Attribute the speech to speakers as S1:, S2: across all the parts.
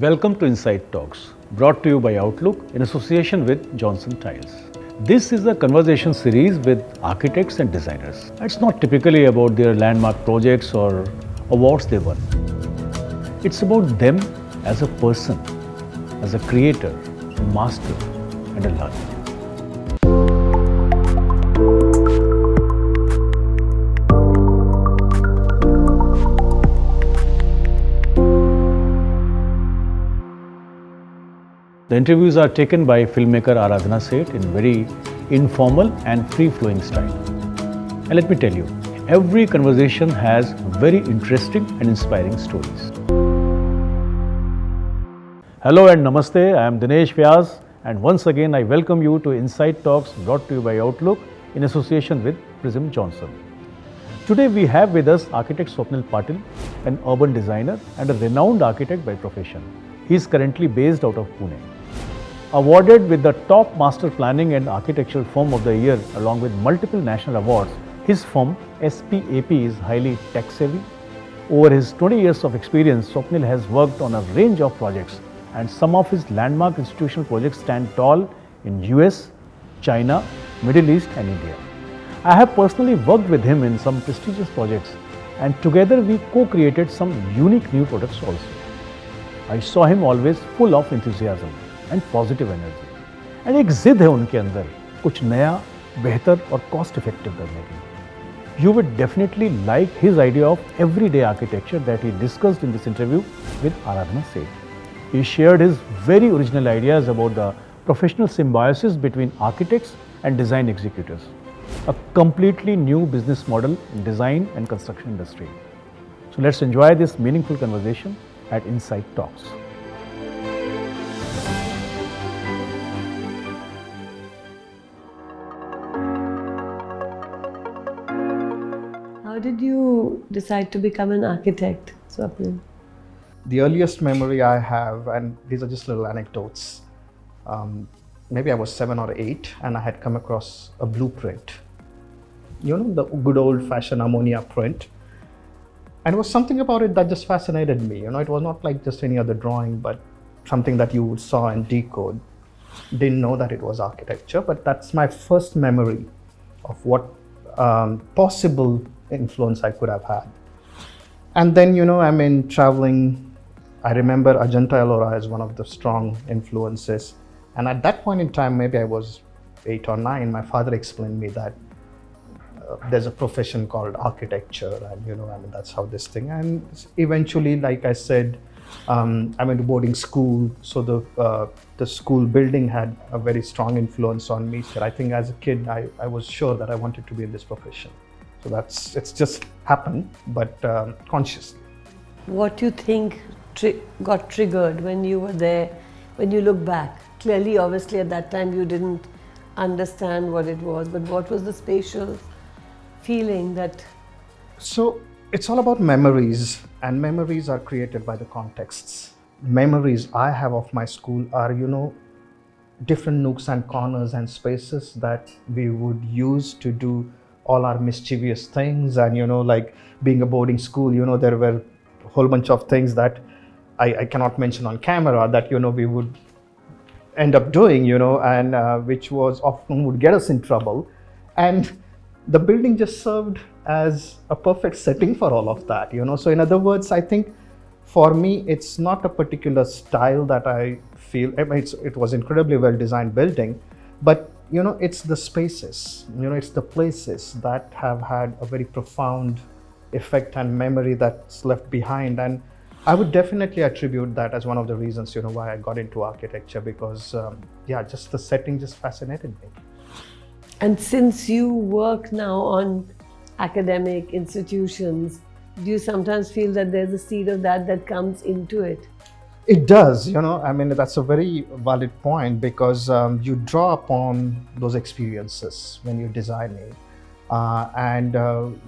S1: Welcome to Inside Talks, brought to you by Outlook in association with Johnson Tiles. This is a conversation series with architects and designers. It's not typically about their landmark projects or awards they won. It's about them as a person, as a creator, a master, and a learner. The interviews are taken by filmmaker Aradhana Seth in very informal and free-flowing style. And let me tell you, every conversation has very interesting and inspiring stories. Hello and namaste, I am Dinesh Vyas, and once again I welcome you to Inside Talks brought to you by Outlook in association with Prism Johnson. Today we have with us Architect Swapnil Patil, an urban designer and a renowned architect by profession. He is currently based out of Pune. Awarded with the top master planning and architectural firm of the year along with multiple national awards, his firm SPAP is highly tech savvy. Over his 20 years of experience, Swapnil has worked on a range of projects, and some of his landmark institutional projects stand tall in US, China, Middle East and India. I have personally worked with him in some prestigious projects, and together we co-created some unique new products also. I saw him always full of enthusiasm and positive energy. And एक जिद है उनके अंदर कुछ नया, बेहतर और cost effective करने की. You would definitely like his idea of everyday architecture that he discussed in this interview with Aradhana Seth. He shared his very original ideas about the professional symbiosis between architects and design executors, a completely new business model in design and construction industry. So let's enjoy this meaningful conversation at Inside Talks.
S2: How did you decide to become an architect, Swapnil?
S3: The earliest memory I have, and these are just little anecdotes, maybe I was 7 or 8 and I had come across a blueprint. You know, the good old-fashioned ammonia print. And it was something about it that just fascinated me. You know, it was not like just any other drawing, but something that you saw and decode. Didn't know that it was architecture, but that's my first memory of what possible influence I could have had. And then, you know, I mean, traveling, I remember Ajanta Ellora as one of the strong influences. And at that point in time, maybe I was 8 or 9, my father explained me that there's a profession called architecture, and you know, I mean, that's how this thing. And eventually, like I said, I went to boarding school, so the school building had a very strong influence on me. So I think as a kid, I was sure that I wanted to be in this profession. So it's just happened, but consciously.
S2: What do you think got triggered when you were there, when you look back? Clearly, obviously, at that time, you didn't understand what it was, but what was the spatial feeling that?
S3: So it's all about memories, and memories are created by the contexts. Memories I have of my school are, you know, different nooks and corners and spaces that we would use to do all our mischievous things. And, you know, like being a boarding school, you know, there were a whole bunch of things that I cannot mention on camera that, you know, we would end up doing, you know, and which was often would get us in trouble. And the building just served as a perfect setting for all of that, you know. So in other words, I think for me, it's not a particular style that I feel. I mean, it was incredibly well designed building, but you know, it's the spaces, you know, it's the places that have had a very profound effect and memory that's left behind. And I would definitely attribute that as one of the reasons, you know, why I got into architecture, because yeah, just the setting just fascinated me.
S2: And since you work now on academic institutions, do you sometimes feel that there's a seed of that comes into it?
S3: It does, you know, I mean, that's a very valid point, because you draw upon those experiences when you're designing. And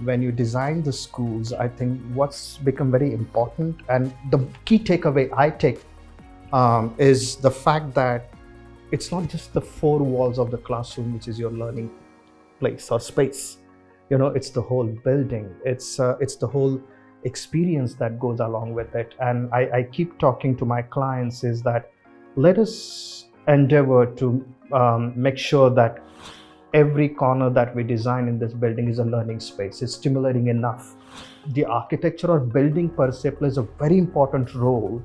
S3: when you design the schools, I think what's become very important, and the key takeaway I take is the fact that it's not just the 4 walls of the classroom, which is your learning place or space. You know, it's the whole building. It's the whole experience that goes along with it. And I keep talking to my clients is that let us endeavor to make sure that every corner that we design in this building is a learning space. It's stimulating enough. The architecture or building per se plays a very important role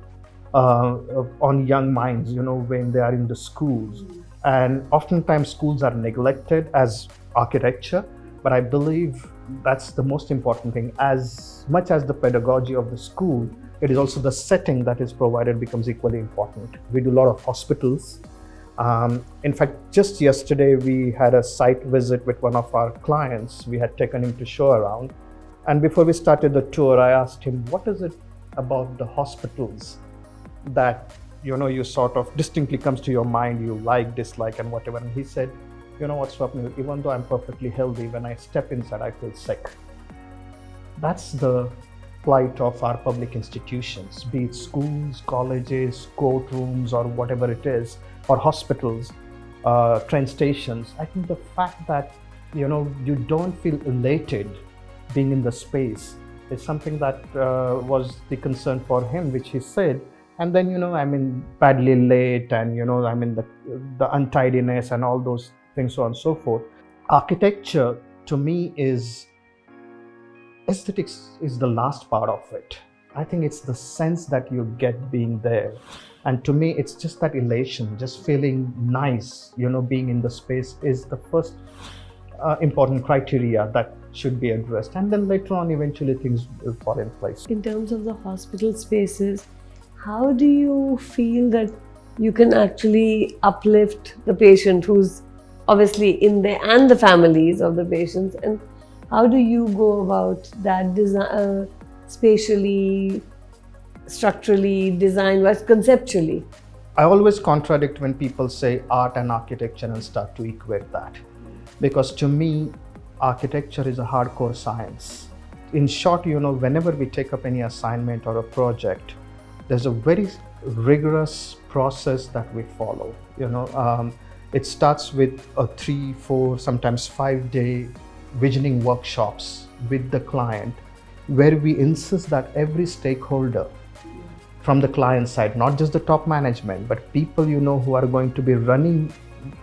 S3: on young minds, when they are in the schools. And oftentimes schools are neglected as architecture, but I believe that's the most important thing. As much as the pedagogy of the school, it is also the setting that is provided becomes equally important. We do a lot of hospitals. In fact, just yesterday we had a site visit with one of our clients. We had taken him to show around. And before we started the tour, I asked him, what is it about the hospitals that, you sort of distinctly comes to your mind, you like, dislike, and whatever. And he said, you know what, Swapnil, even though I'm perfectly healthy, when I step inside, I feel sick. That's the plight of our public institutions, be it schools, colleges, courtrooms, or whatever it is, or hospitals, train stations. I think the fact that, you don't feel elated being in the space is something that was the concern for him, which he said. And then, I'm badly late, and, the untidiness and all those things, so on and so forth. Architecture, to me, aesthetics is the last part of it. I think it's the sense that you get being there. And to me, it's just that elation, just feeling nice, being in the space is the first important criteria that should be addressed. And then later on, eventually things will fall in place.
S2: In terms of the hospital spaces, how do you feel that you can actually uplift the patient who's obviously in there and the families of the patients? And how do you go about that design, spatially, structurally, design-wise, conceptually?
S3: I always contradict when people say art and architecture and start to equate that. Because to me, architecture is a hardcore science. In short, whenever we take up any assignment or a project, there's a very rigorous process that we follow. It starts with a 3, 4, sometimes 5-day visioning workshops with the client, where we insist that every stakeholder from the client side, not just the top management, but people who are going to be running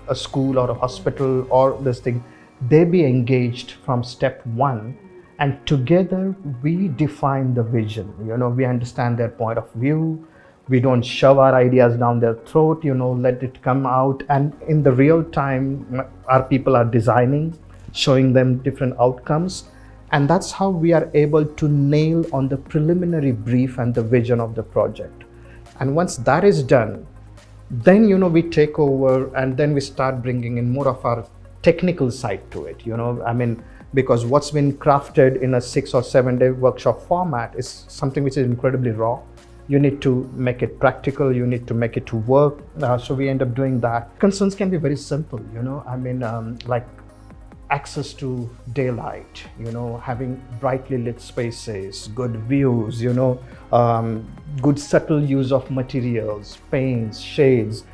S3: a school or a hospital or this thing, they be engaged from step 1. And together we define the vision. We understand their point of view. We don't shove our ideas down their throat, let it come out. And in the real time, our people are designing, showing them different outcomes. And that's how we are able to nail on the preliminary brief and the vision of the project. And once that is done, then, we take over, and then we start bringing in more of our technical side to it, because what's been crafted in a 6 or 7-day workshop format is something which is incredibly raw. You need to make it practical, you need to make it to work. So we end up doing that. Concerns can be very simple, like access to daylight, having brightly lit spaces, good views, good subtle use of materials, paints, shades.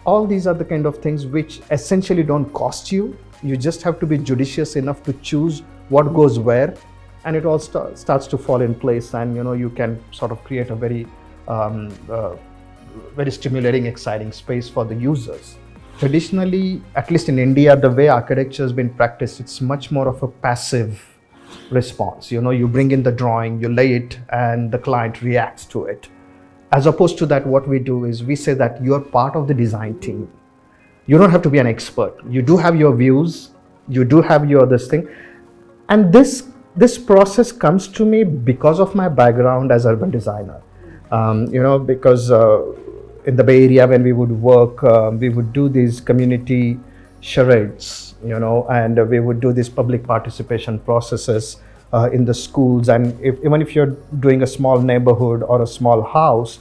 S3: All these are the kind of things which essentially don't cost you. You just have to be judicious enough to choose what goes where, and it all starts to fall in place. And you can sort of create a very very stimulating, exciting space for the users. Traditionally, at least in India, the way architecture has been practiced, it's much more of a passive response. You bring in the drawing, you lay it, and the client reacts to it. As opposed to that, what we do is we say that you're part of the design team. You don't have to be an expert. You do have your views, you do have your this thing. And this process comes to me because of my background as urban designer. Because in the Bay Area, when we would work, we would do these community charades, and we would do these public participation processes in the schools. And even if you're doing a small neighborhood or a small house,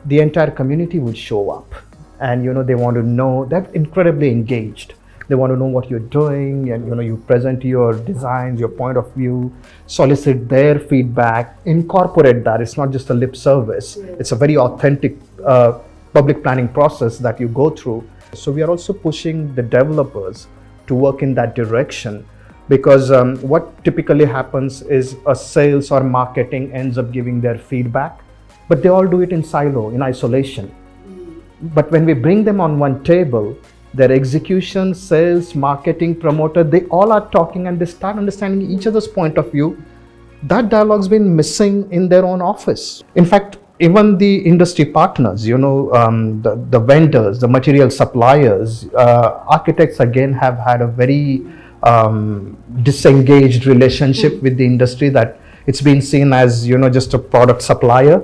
S3: the entire community would show up. And they want to know, they're incredibly engaged. They want to know what you're doing, and you present your designs, your point of view, solicit their feedback, incorporate that. It's not just a lip service. It's a very authentic public planning process that you go through. So we are also pushing the developers to work in that direction, because what typically happens is a sales or marketing ends up giving their feedback, but they all do it in silo, in isolation. But when we bring them on one table, their execution, sales, marketing, promoter, they all are talking and they start understanding each other's point of view. That dialogue's been missing in their own office. In fact, even the industry partners, the vendors, the material suppliers, architects again have had a very disengaged relationship with the industry, that it's been seen as, just a product supplier.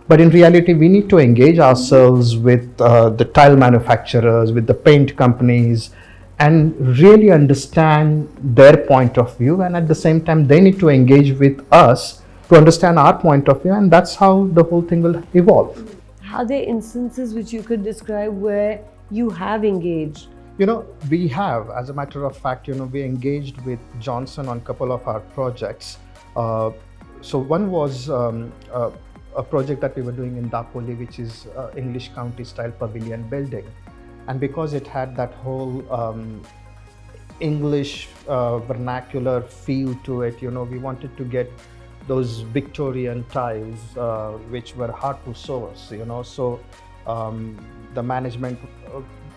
S3: But in reality, we need to engage ourselves with the tile manufacturers, with the paint companies, and really understand their point of view. And at the same time, they need to engage with us to understand our point of view. And that's how the whole thing will evolve.
S2: Are there instances which you could describe where you have engaged?
S3: We have, as a matter of fact, we engaged with Johnson on a couple of our projects. So one was a project that we were doing in Dapoli, which is English County style pavilion building. And because it had that whole English vernacular feel to it, we wanted to get those Victorian tiles, which were hard to source, So the management,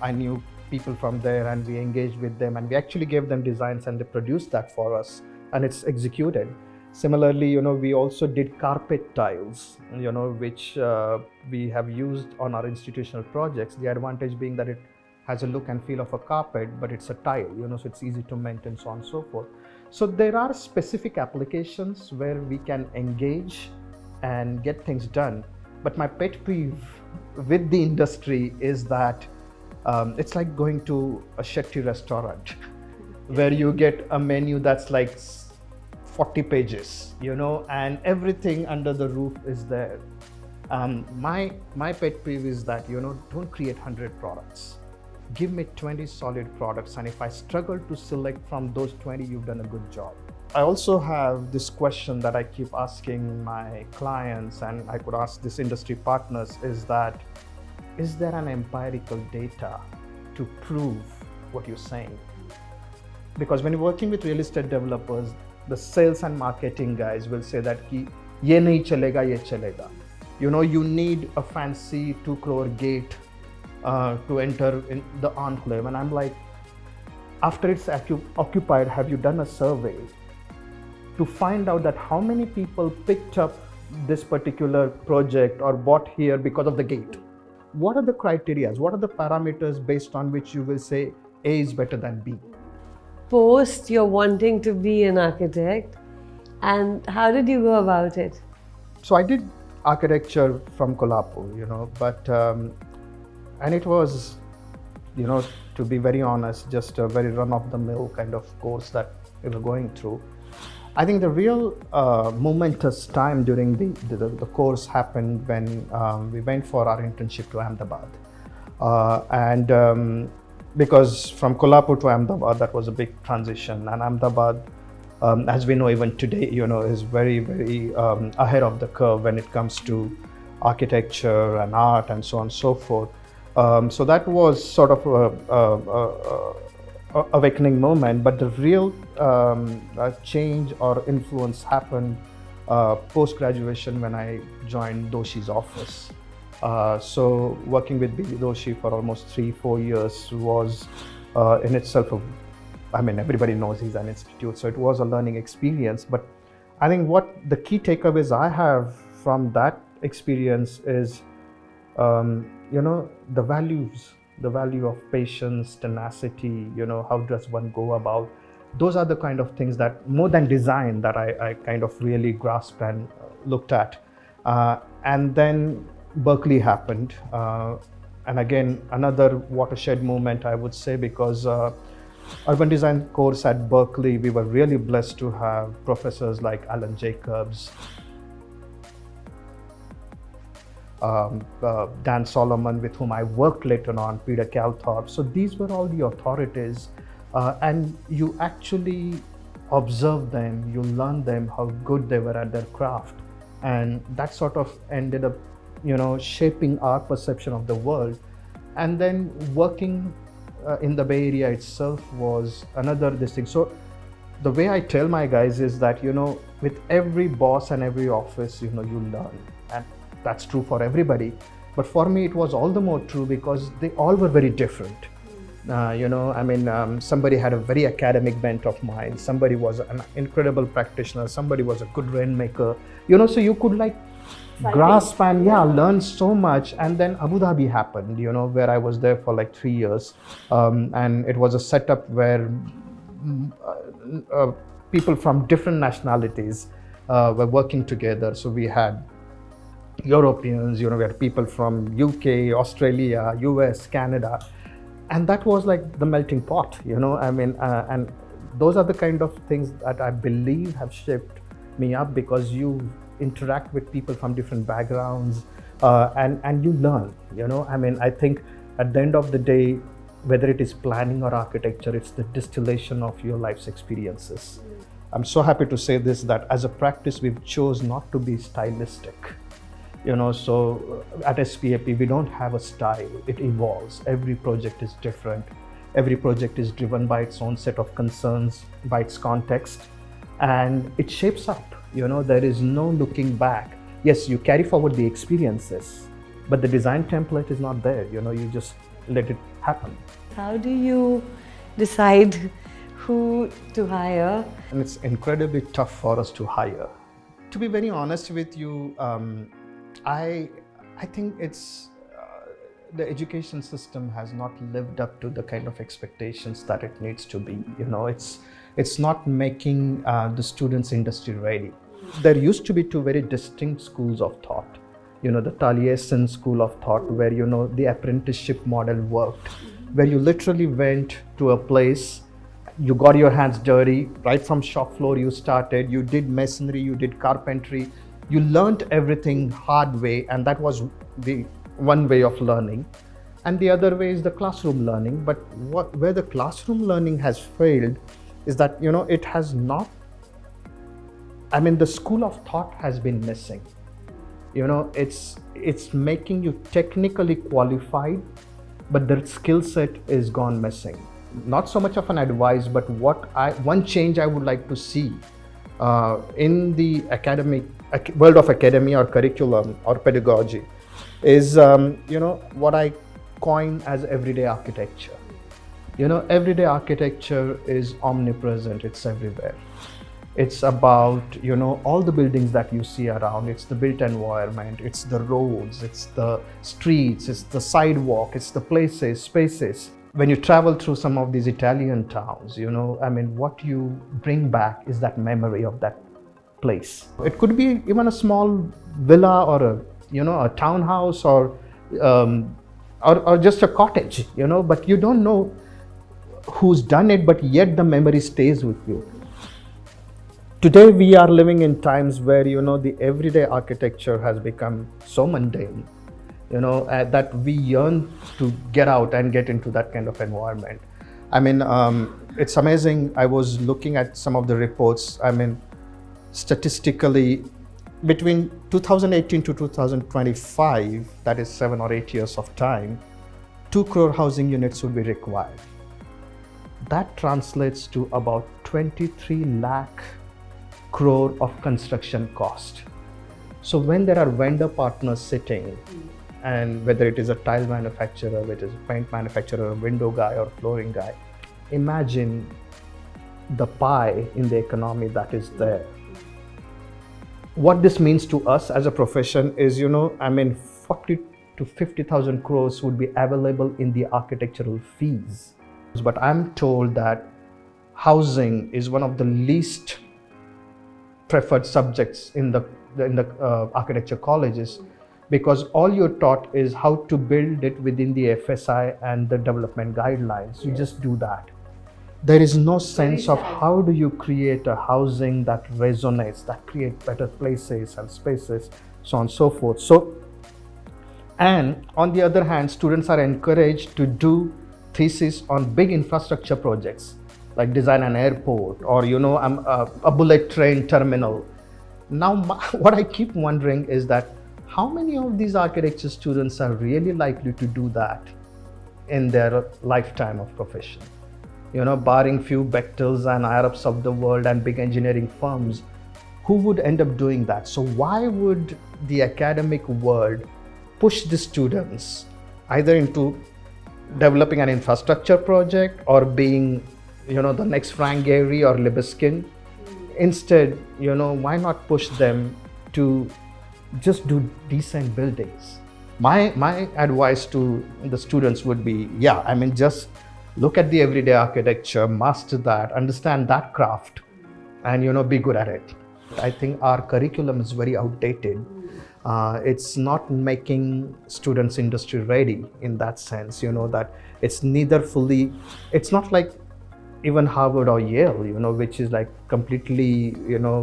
S3: I knew people from there, and we engaged with them, and we actually gave them designs, and they produced that for us, and it's executed. Similarly, we also did carpet tiles, which we have used on our institutional projects. The advantage being that it has a look and feel of a carpet, but it's a tile, so it's easy to maintain, so on and so forth. So there are specific applications where we can engage and get things done. But my pet peeve with the industry is that it's like going to a Shetty restaurant where you get a menu that's like 40 pages, and everything under the roof is there. My pet peeve is that, don't create 100 products. Give me 20 solid products, and if I struggle to select from those 20, you've done a good job. I also have this question that I keep asking my clients, and I could ask this industry partners, is that, is there an empirical data to prove what you're saying? Because when you're working with real estate developers, the sales and marketing guys will say that ye nahi chalega, ye chalega. You need a fancy 2 crore gate to enter in the enclave. And I'm like, after it's occupied, have you done a survey to find out that how many people picked up this particular project or bought here because of the gate? What are the criteria? What are the parameters based on which you will say A is better than B?
S2: Post you're wanting to be an architect, and how did you go about it?
S3: So I did architecture from Kolhapur, but and it was, to be very honest, just a very run-of-the-mill kind of course that we were going through. I think the real momentous time during the course happened when we went for our internship to Ahmedabad, and because from Kolhapur to Ahmedabad, that was a big transition. And Ahmedabad, as we know even today, is very, very ahead of the curve when it comes to architecture and art and so on and so forth. So that was sort of a awakening moment, but the real change or influence happened post-graduation when I joined Doshi's office. So working with B.B. Doshi for almost 3-4 years was in itself, everybody knows he's an institute, so it was a learning experience. But I think what the key takeaways I have from that experience is, the values, the value of patience, tenacity, how does one go about. Those are the kind of things that, more than design, that I kind of really grasped and looked at. And then Berkeley happened, and again another watershed moment, I would say, because urban design course at Berkeley, we were really blessed to have professors like Alan Jacobs, Dan Solomon, with whom I worked later on, Peter Calthorpe. So these were all the authorities, and you actually observe them, you learn them, how good they were at their craft, and that sort of ended up shaping our perception of the world. And then working in the Bay Area itself was another this thing. So the way I tell my guys is that, with every boss and every office, you learn. And that's true for everybody. But for me, it was all the more true because they all were very different. Somebody had a very academic bent of mind. Somebody was an incredible practitioner. Somebody was a good rainmaker. So you could grasp and learn so much. And then Abu Dhabi happened, where I was there for 3 years. And it was a setup where people from different nationalities were working together. So we had Europeans, we had people from UK, Australia, US, Canada. And that was like the melting pot, and those are the kind of things that I believe have shaped me up, because you interact with people from different backgrounds, and you learn, I think at the end of the day, whether it is planning or architecture, it's the distillation of your life's experiences. I'm so happy to say this, that as a practice, we've chose not to be stylistic. So at SPAP, we don't have a style. It evolves. Every project is different. Every project is driven by its own set of concerns, by its context, and it shapes up. There is no looking back. Yes, you carry forward the experiences, but the design template is not there. You just let it happen.
S2: How do you decide who to hire?
S3: And it's incredibly tough for us to hire. To be very honest with you, I think it's the education system has not lived up to the kind of expectations that it needs to be. It's not making the students industry ready. There used to be two very distinct schools of thought. The Taliesin school of thought, where the apprenticeship model worked, where you literally went to a place, you got your hands dirty, right from shop floor you started, you did masonry, you did carpentry, you learned everything hard way, and that was the one way of learning. And the other way is the classroom learning. But where the classroom learning has failed is that, it has not, the school of thought has been missing. It's making you technically qualified, but the skill set is gone missing. Not so much of an advice, but one change I would like to see in the academic world of academy or curriculum or pedagogy is what I coin as everyday architecture. Everyday architecture is omnipresent. It's everywhere. It's about all the buildings that you see around. It's the built environment, it's the roads, it's the streets, it's the sidewalk, it's the places, spaces. When you travel through some of these Italian towns, what you bring back is that memory of that place. It could be even a small villa or a townhouse or just a cottage, but you don't know who's done it, but yet the memory stays with you. Today we are living in times where the everyday architecture has become so mundane, that we yearn to get out and get into that kind of environment. It's amazing. I was looking at some of the reports. Statistically, between 2018 to 2025, that is 7 or 8 years of time, 2 crore housing units would be required. That translates to about 23 lakh crore of construction cost. So when there are vendor partners sitting, and whether it is a tile manufacturer, whether it is a paint manufacturer, a window guy or flooring guy, imagine the pie in the economy that is there. What this means to us as a profession is, 40 to 50,000 crores would be available in the architectural fees. But I'm told that housing is one of the least preferred subjects in the architecture colleges, because all you're taught is how to build it within the FSI and the development guidelines. You just do that. There is no sense of how do you create a housing that resonates, that create better places and spaces, so on and so forth. And on the other hand, students are encouraged to do thesis on big infrastructure projects, like design an airport or a bullet train terminal. Now, what I keep wondering is that how many of these architecture students are really likely to do that in their lifetime of profession? barring few Bechtels and Arabs of the world and big engineering firms, who would end up doing that? So why would the academic world push the students either into developing an infrastructure project or being, the next Frank Gehry or Libeskin? Instead, why not push them to just do decent buildings? My advice to the students would be, just look at the everyday architecture, master that, understand that craft, and be good at it. I think our curriculum is very outdated. It's not making students industry ready in that sense, that it's neither fully, it's not like even Harvard or Yale, which is like completely,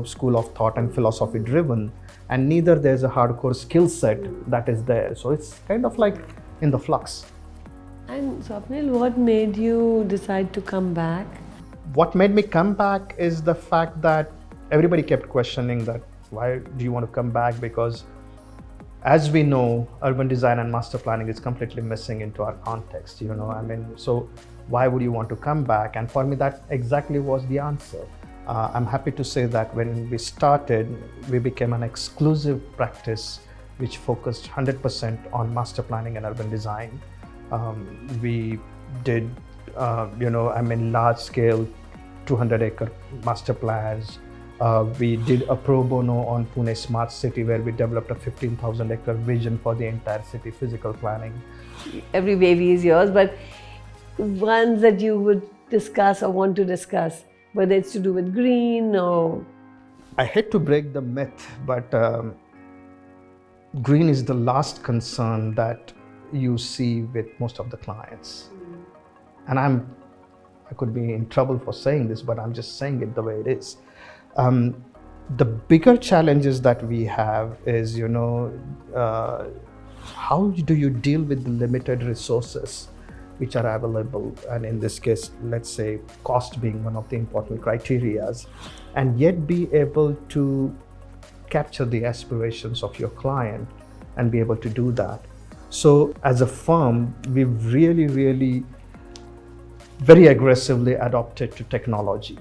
S3: school of thought and philosophy driven, and neither there's a hardcore skill set that is there. So it's kind of like in the flux.
S2: And Swapnil, what made you decide to come back?
S3: What made me come back is the fact that everybody kept questioning that, why do you want to come back? Because as we know, urban design and master planning is completely missing into our context, so why would you want to come back? And for me, that exactly was the answer. I'm happy to say that when we started, we became an exclusive practice which focused 100% on master planning and urban design. We did, large scale 200-acre master plans. We did a pro bono on Pune Smart City, where we developed a 15,000-acre vision for the entire city physical planning.
S2: Every baby is yours, but ones that you would discuss or want to discuss, whether it's to do with green or...
S3: I hate to break the myth, but green is the last concern that you see with most of the clients. And I could be in trouble for saying this, but I'm just saying it the way it is. The bigger challenges that we have is, how do you deal with the limited resources which are available? And in this case, let's say cost being one of the important criterias, and yet be able to capture the aspirations of your client and be able to do that. So as a firm, we've really very aggressively adopted to technology,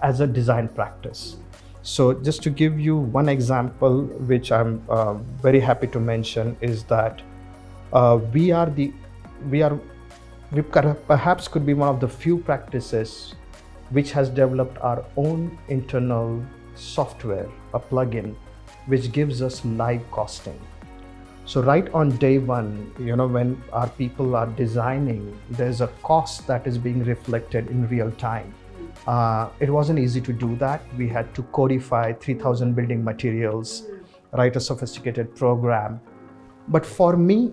S3: as a design practice. So just to give you one example, which I'm very happy to mention, is that we perhaps could be one of the few practices which has developed our own internal software, a plugin, which gives us live costing. So right on day one, when our people are designing, there's a cost that is being reflected in real time. It wasn't easy to do that. We had to codify 3,000 building materials, write a sophisticated program. But for me,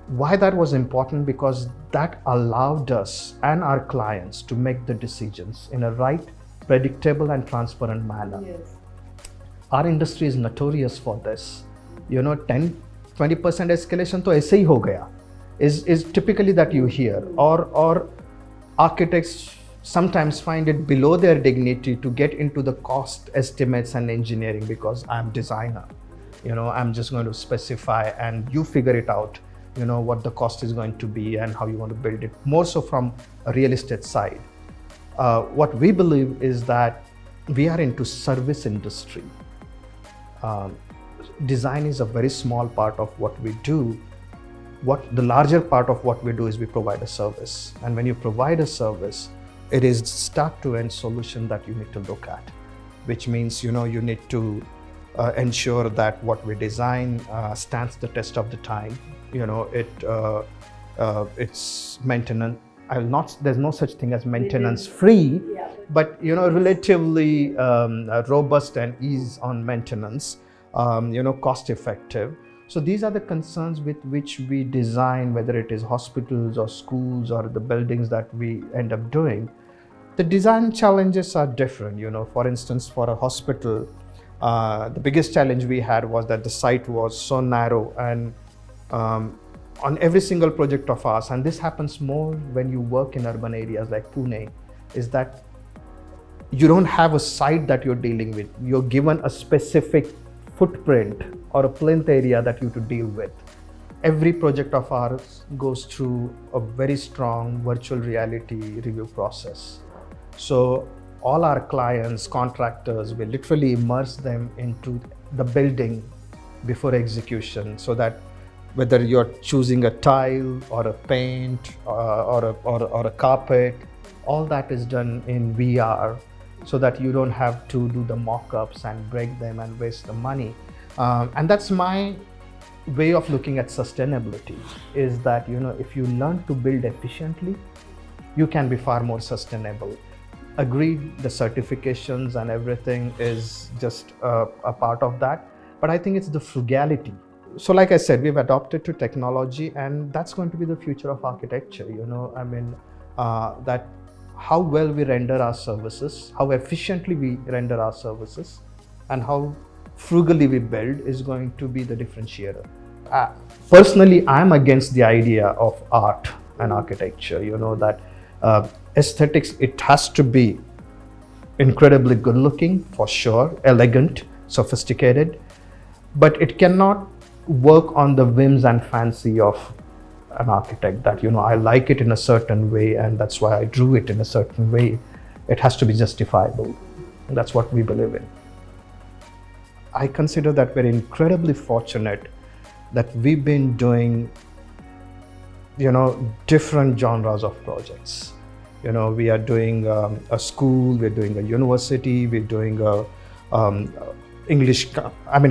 S3: why that was important, because that allowed us and our clients to make the decisions in a right, predictable and transparent manner.
S2: Yes.
S3: Our industry is notorious for this. 10-20% escalation to aise hi ho gaya is typically that you hear, or architects sometimes find it below their dignity to get into the cost estimates and engineering, because I'm designer, I'm just going to specify and you figure it out, what the cost is going to be and how you want to build it, more so from a real estate side. What we believe is that we are into service industry. Design is a very small part of what we do. What the larger part of what we do is we provide a service. And when you provide a service, it is start to end solution that you need to look at, which means, you need to ensure that what we design stands the test of the time. It's maintenance. There's no such thing as maintenance free, but relatively robust and ease on maintenance, cost effective. So these are the concerns with which we design, whether it is hospitals or schools or the buildings that we end up doing. The design challenges are different. For instance, for a hospital, the biggest challenge we had was that the site was so narrow, and on every single project of ours, and this happens more when you work in urban areas like Pune, is that you don't have a site that you're dealing with. You're given a specific footprint or a plinth area that you to deal with. Every project of ours goes through a very strong virtual reality review process. So all our clients, contractors, we literally immerse them into the building before execution, so that whether you're choosing a tile or a paint or a carpet, all that is done in VR, so that you don't have to do the mock-ups and break them and waste the money. And that's my way of looking at sustainability, is that if you learn to build efficiently, you can be far more sustainable. Agreed, the certifications and everything is just a part of that, but I think it's the frugality. So like I said, we've adopted to technology, and that's going to be the future of architecture. That how well we render our services, how efficiently we render our services, and how frugally we build is going to be the differentiator. Personally, I'm against the idea of art and architecture. That aesthetics, it has to be incredibly good looking, for sure, elegant, sophisticated, but it cannot work on the whims and fancy of an architect, that I like it in a certain way and that's why I drew it in a certain way. It has to be justifiable. That's what we believe in. I consider that we're incredibly fortunate that we've been doing different genres of projects. We are doing a school, we're doing a university, we're doing a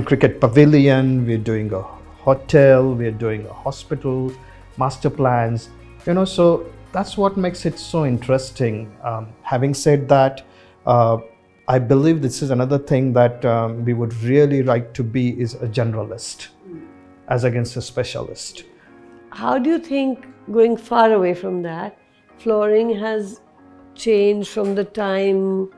S3: cricket pavilion, we're doing a hotel, we're doing a hospital, master plans, so that's what makes it so interesting. Having said that, I believe this is another thing that we would really like to be, is a generalist as against a specialist.
S2: How do you think, going far away from that, flooring has changed from the time,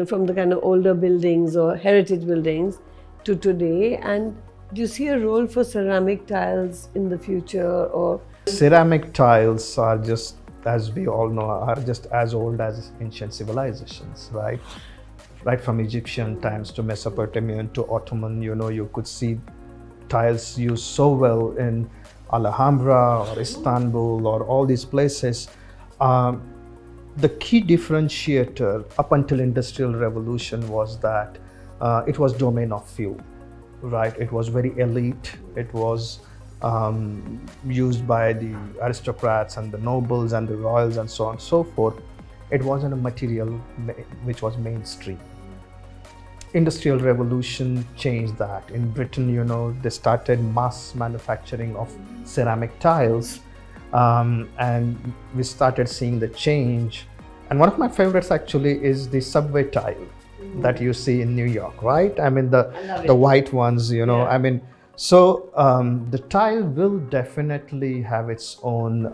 S2: from the kind of older buildings or heritage buildings to today? And do you see a role for ceramic tiles in the future? Or
S3: ceramic tiles are just, as we all know, are just as old as ancient civilizations, right? Right from Egyptian times to Mesopotamian to Ottoman, you could see tiles used so well in Alhambra or Istanbul or all these places. The key differentiator up until Industrial Revolution was that it was domain of few, right? It was very elite. It was used by the aristocrats and the nobles and the royals and so on and so forth. It wasn't a material which was mainstream. Industrial Revolution changed that. In Britain, they started mass manufacturing of ceramic tiles, and we started seeing the change. And one of my favorites actually is the subway tile that you see in New York, right? The white ones, Yeah. So the tile will definitely have its own,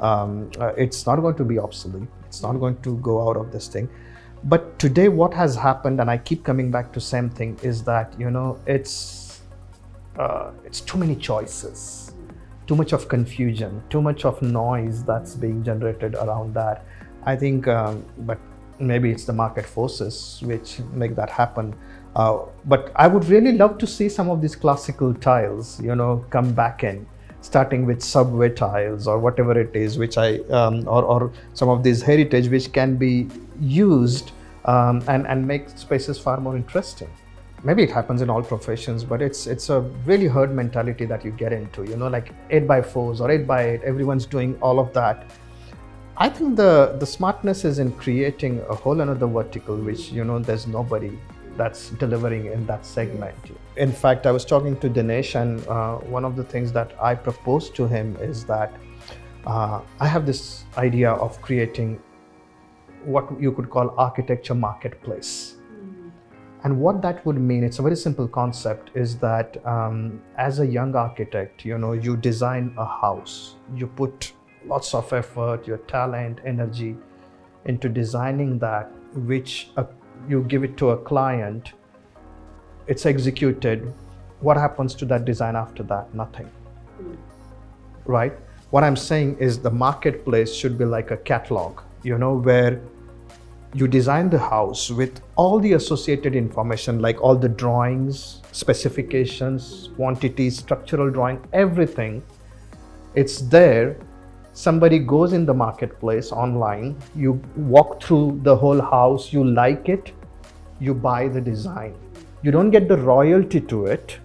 S3: it's not going to be obsolete. It's not going to go out of this thing. But today what has happened, and I keep coming back to same thing, is that, it's too many choices, too much of confusion, too much of noise that's being generated around that. I think, but maybe it's the market forces which make that happen. But I would really love to see some of these classical tiles, come back in, starting with subway tiles or whatever it is, which or some of these heritage which can be used and make spaces far more interesting. Maybe it happens in all professions, but it's a really herd mentality that you get into, like 8x4s or 8x8, everyone's doing all of that. I think the smartness is in creating a whole another vertical, which, there's nobody that's delivering in that segment. In fact, I was talking to Dinesh, and one of the things that I proposed to him is that I have this idea of creating what you could call architecture marketplace. And what that would mean, it's a very simple concept, is that as a young architect, you design a house, you put lots of effort, your talent, energy into designing that, which you give it to a client, it's executed. What happens to that design after that? Nothing, right? What I'm saying is the marketplace should be like a catalog, where you design the house with all the associated information, like all the drawings, specifications, quantities, structural drawing, everything. It's there. Somebody goes in the marketplace online, you walk through the whole house, you like it, you buy the design. You don't get the royalty to it.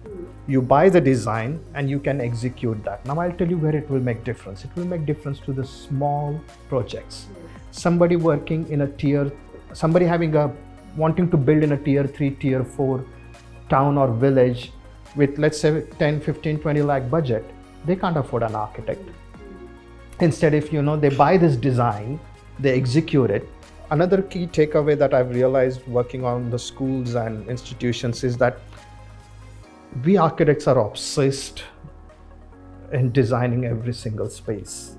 S3: You buy the design and you can execute that. Now I'll tell you where it will make difference. It will make difference to the small projects. Somebody working in a tier, somebody wanting to build in a tier 3, tier 4 town or village with, let's say, 10, 15, 20 lakh budget, they can't afford an architect. Instead, if they buy this design, they execute it. Another key takeaway that I've realized working on the schools and institutions is that we architects are obsessed in designing every single space.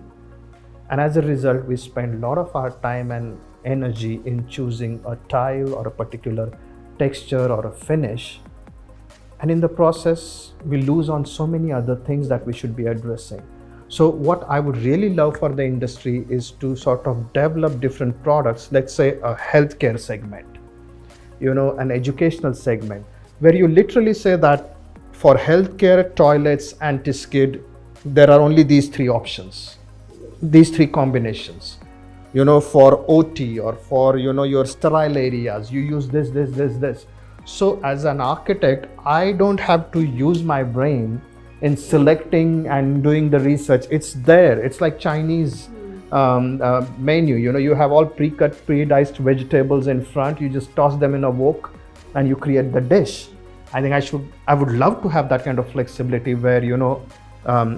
S3: And as a result, we spend a lot of our time and energy in choosing a tile or a particular texture or a finish. And in the process, we lose on so many other things that we should be addressing. So what I would really love for the industry is to sort of develop different products, let's say a healthcare segment, an educational segment, where you literally say that for healthcare, toilets, anti-skid, there are only these 3 options, these 3 combinations. For OT or for, your sterile areas, you use this. So as an architect, I don't have to use my brain in selecting and doing the research. It's there. It's like Chinese menu. You have all pre-cut, pre-diced vegetables in front. You just toss them in a wok and you create the dish. I think I would love to have that kind of flexibility where,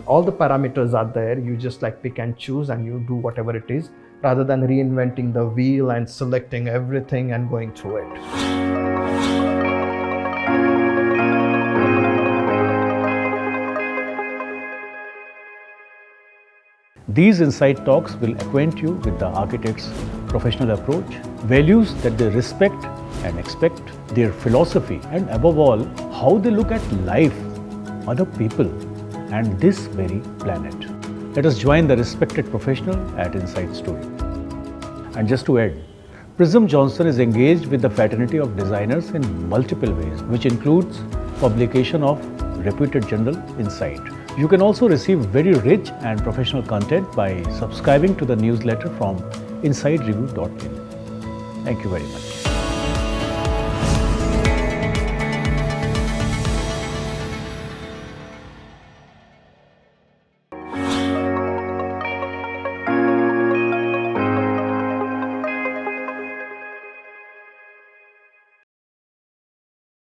S3: all the parameters are there. You just pick and choose and you do whatever it is, rather than reinventing the wheel and selecting everything and going through it.
S1: These insight talks will acquaint you with the architect's professional approach, values that they respect and expect, their philosophy, and above all, how they look at life, other people, and this very planet. Let us join the respected professional at Inside Story. And just to add, Prism Johnson is engaged with the fraternity of designers in multiple ways, which includes publication of reputed journal Insight. You can also receive very rich and professional content by subscribing to the newsletter from insidereview.in. Thank you very much.